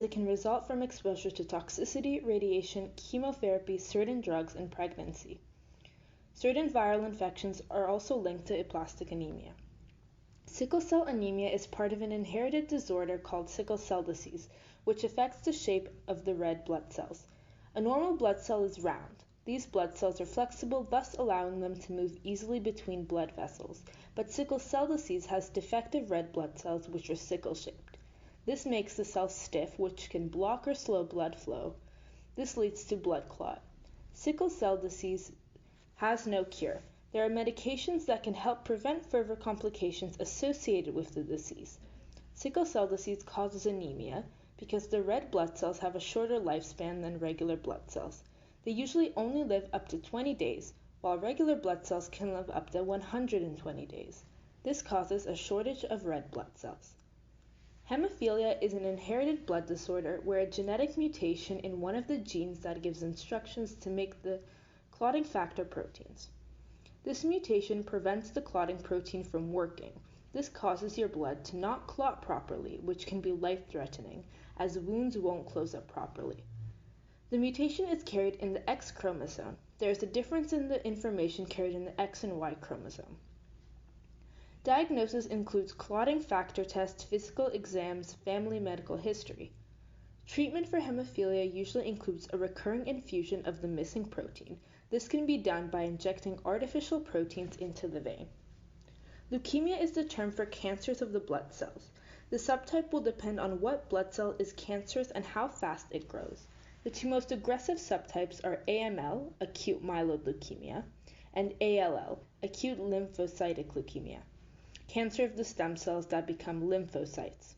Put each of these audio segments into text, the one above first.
It can result from exposure to toxicity, radiation, chemotherapy, certain drugs, and pregnancy. Certain viral infections are also linked to aplastic anemia. Sickle cell anemia is part of an inherited disorder called sickle cell disease, which affects the shape of the red blood cells. A normal blood cell is round. These blood cells are flexible, thus allowing them to move easily between blood vessels, but sickle cell disease has defective red blood cells which are sickle-shaped. This makes the cells stiff, which can block or slow blood flow. This leads to blood clot. Sickle cell disease has no cure. There are medications that can help prevent further complications associated with the disease. Sickle cell disease causes anemia because the red blood cells have a shorter lifespan than regular blood cells. They usually only live up to 20 days, while regular blood cells can live up to 120 days. This causes a shortage of red blood cells. Hemophilia is an inherited blood disorder where a genetic mutation in one of the genes that gives instructions to make the clotting factor proteins. This mutation prevents the clotting protein from working. This causes your blood to not clot properly, which can be life-threatening, as wounds won't close up properly. The mutation is carried in the X chromosome. There is a difference in the information carried in the X and Y chromosome. Diagnosis includes clotting factor tests, physical exams, family medical history. Treatment for hemophilia usually includes a recurring infusion of the missing protein. This can be done by injecting artificial proteins into the vein. Leukemia is the term for cancers of the blood cells. The subtype will depend on what blood cell is cancerous and how fast it grows. The two most aggressive subtypes are AML, acute myeloid leukemia, and ALL, acute lymphocytic leukemia, cancer of the stem cells that become lymphocytes.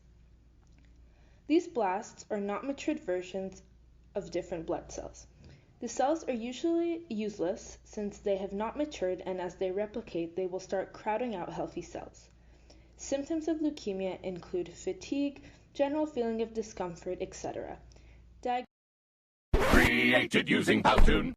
These blasts are not matured versions of different blood cells. The cells are usually useless since they have not matured, and as they replicate, they will start crowding out healthy cells. Symptoms of leukemia include fatigue, general feeling of discomfort, etc. Created using Powtoon.